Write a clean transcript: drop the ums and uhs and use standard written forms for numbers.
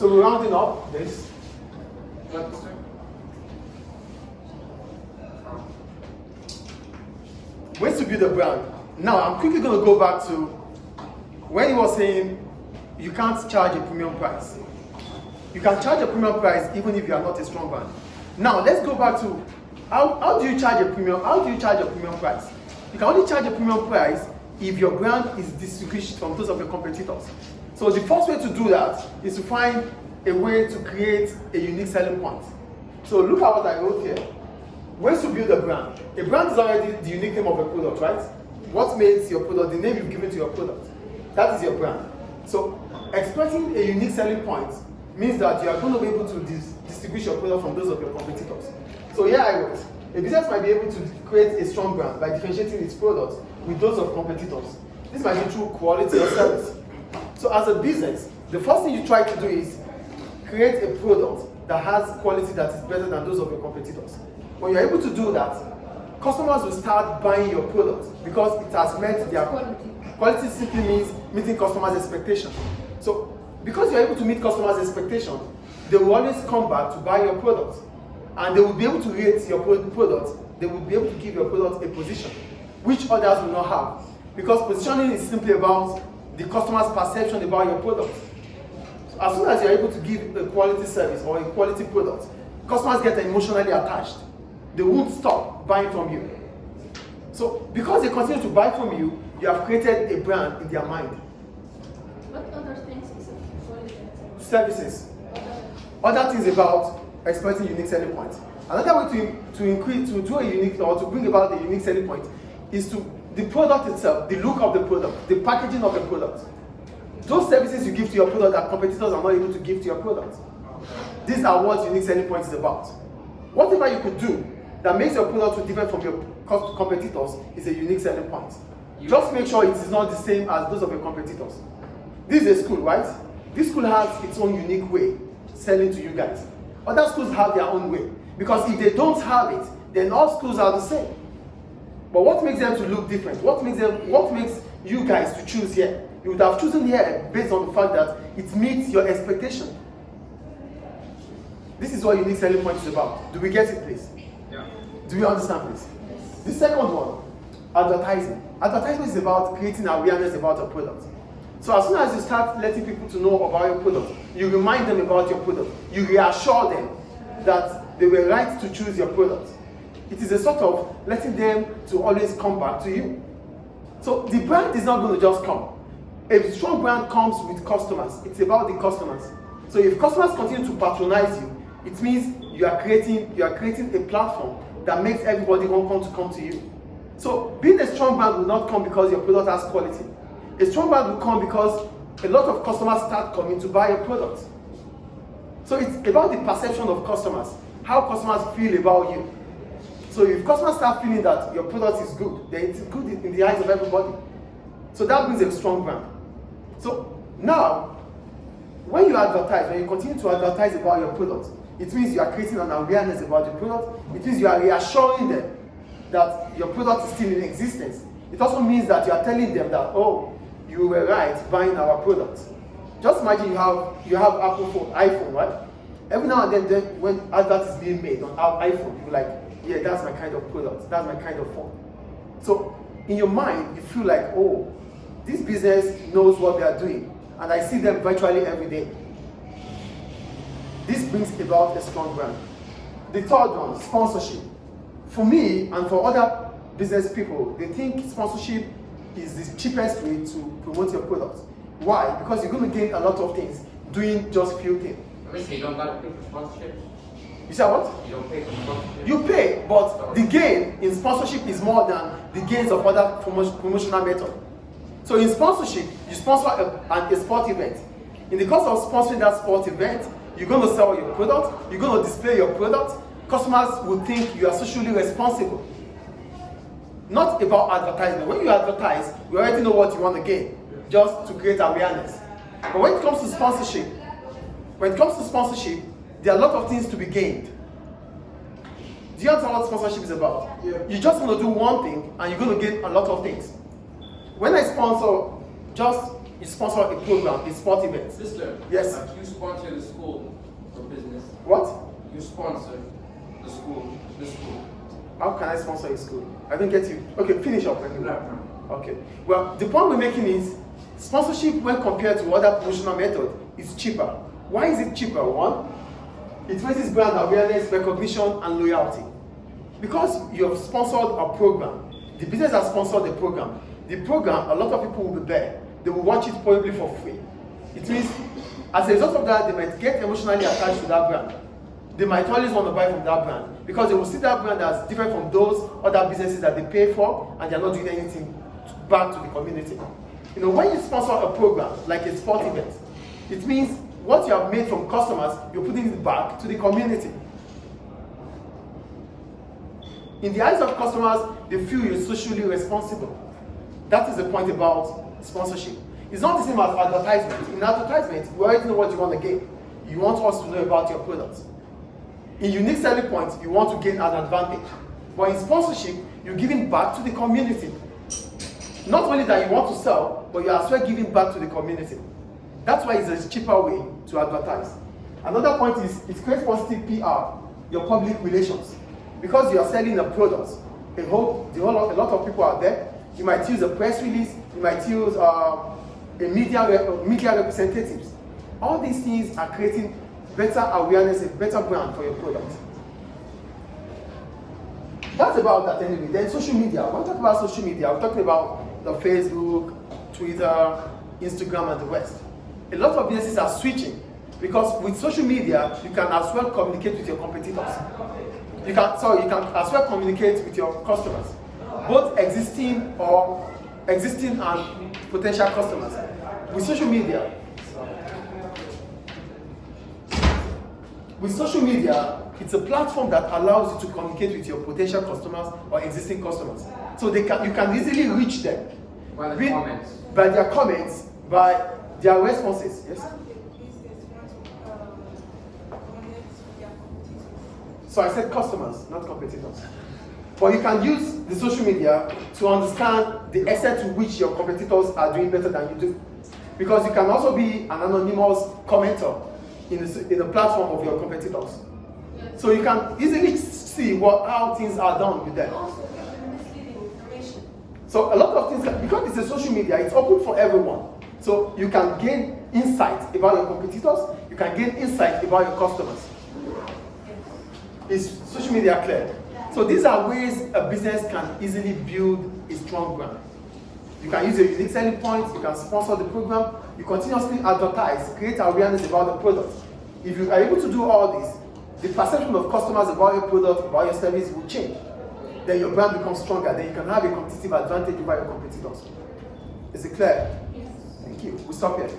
So we're rounding up this. Ways to build a brand. Now I'm quickly going to go back to when he was saying you can't charge a premium price. You can charge a premium price even if you are not a strong brand. Now let's go back to how do you charge a premium? How do you charge a premium price? You can only charge a premium price if your brand is distinguished from those of your competitors. So the first way to do that is to find a way to create a unique selling point. So look at what I wrote here. Ways to build a brand. A brand is already the unique name of a product, right? What makes your product, the name you've given to your product, that is your brand. So exploiting a unique selling point means that you are going to be able to distinguish your product from those of your competitors. So here I wrote, a business might be able to create a strong brand by differentiating its products with those of competitors. This might be through quality or service. So as a business, the first thing you try to do is create a product that has quality that is better than those of your competitors. When you're able to do that, customers will start buying your product because it has met their quality. Quality simply means meeting customers' expectations. So because you're able to meet customers' expectations, they will always come back to buy your product. And they will be able to rate your product. They will be able to give your product a position, which others will not have. Because positioning is simply about the customer's perception about your product. So as soon as you're able to give a quality service or a quality product, customers get emotionally attached. They won't stop buying from you. So because they continue to buy from you, you have created a brand in their mind. What other things is it? Services. Other things about exploiting unique selling points. Another way to do a unique or to bring about a unique selling point is to the product itself, the look of the product, the packaging of the product. Those services you give to your product that competitors are not able to give to your product. These are what unique selling point is about. Whatever you could do that makes your product different from your competitors is a unique selling point. Just make sure it is not the same as those of your competitors. This is a school, right? This school has its own unique way selling to you guys. Other schools have their own way. Because if they don't have it, then all schools are the same. But what makes them to look different? What makes you guys to choose here? You would have chosen here based on the fact that it meets your expectation. This is what unique selling point is about. Do we get it, please? Yeah. Do we understand, please? Yes. The second one, advertising. Advertising is about creating awareness about your product. So as soon as you start letting people to know about your product, you remind them about your product. You reassure them that they were right to choose your product. It is a sort of letting them to always come back to you. So the brand is not going to just come. A strong brand comes with customers. It's about the customers. So if customers continue to patronize you, it means you are creating a platform that makes everybody want to come to you. So being a strong brand will not come because your product has quality. A strong brand will come because a lot of customers start coming to buy your product. So it's about the perception of customers, how customers feel about you. So if customers start feeling that your product is good, then it's good in the eyes of everybody. So that brings a strong brand. So now, when you advertise, when you continue to advertise about your product, it means you are creating an awareness about your product. It means you are reassuring them that your product is still in existence. It also means that you are telling them that, oh, you were right buying our product. Just imagine you have Apple phone, iPhone, right? Every now and then when advert is being made on our iPhone, you're like, yeah, that's my kind of product, that's my kind of phone. So in your mind, you feel like, oh, this business knows what they are doing, and I see them virtually every day. This brings about a strong brand. The third one, sponsorship. For me and for other business people, they think sponsorship is the cheapest way to promote your product. Why? Because you're going to gain a lot of things doing just few things. I mean, you don't gotta pay for sponsorship. You say what? You don't pay for sponsorship. You pay, but the gain in sponsorship is more than the gains of other promotional methods. So in sponsorship, you sponsor a sport event. In the course of sponsoring that sport event, you're going to sell your product, you're going to display your product. Customers will think you are socially responsible. Not about advertisement. When you advertise, you already know what you want to gain, just to create awareness. But when it comes to sponsorship, there are a lot of things to be gained. Do you understand what sponsorship is about? Yeah. You're just going to do one thing and you're going to gain a lot of things. When I sponsor just you sponsor a program, a sport event. Sister. Yes. Like you sponsor the school or business. What? You sponsor the school. The school. How can I sponsor a school? I don't get you. Okay, finish up. Anyway. No. Okay. Well, the point we're making is sponsorship, when compared to other promotional methods, is cheaper. Why is it cheaper? One, it raises brand awareness, recognition, and loyalty. Because you have sponsored a program, the business has sponsored the program. The program, a lot of people will be there. They will watch it probably for free. It means, as a result of that, they might get emotionally attached to that brand. They might always want to buy from that brand because they will see that brand as different from those other businesses that they pay for and they're not doing anything back to the community. You know, when you sponsor a program like a sport event, it means what you have made from customers, you're putting it back to the community. In the eyes of customers, they feel you're socially responsible. That is the point about sponsorship. It's not the same as advertisement. In advertisement, you already know what you want to gain. You want us to know about your products. In unique selling points, you want to gain an advantage. But in sponsorship, you're giving back to the community. Not only that you want to sell, but you're as well giving back to the community. That's why it's a cheaper way to advertise. Another point is it creates positive PR, your public relations. Because you are selling a product, a lot of people are there. You might use a press release, you might use media representatives. All these things are creating better awareness, a better brand for your product. That's about that anyway. Then social media. When we talk about social media, we're talking about the Facebook, Twitter, Instagram, and the rest. A lot of businesses are switching because with social media, you can as well communicate with your competitors. You can as well communicate with your customers, both existing and potential customers. With social media, it's a platform that allows you to communicate with your potential customers or existing customers. So you can easily reach them By the comments. by their comments, by their responses. Yes. So I said customers, not competitors. But you can use the social media to understand the extent to which your competitors are doing better than you do. Because you can also be an anonymous commenter in the platform of your competitors. So you can easily see how things are done with them. Also, misleading information. So a lot of things, because it's a social media, it's open for everyone. So you can gain insight about your competitors, you can gain insight about your customers. Is social media clear? So these are ways a business can easily build a strong brand. You can use your unique selling points, you can sponsor the program, you continuously advertise, create awareness about the product. If you are able to do all this, the perception of customers about your product, about your service will change. Then your brand becomes stronger, then you can have a competitive advantage over your competitors. Is it clear? Yes. Thank you. We'll stop here.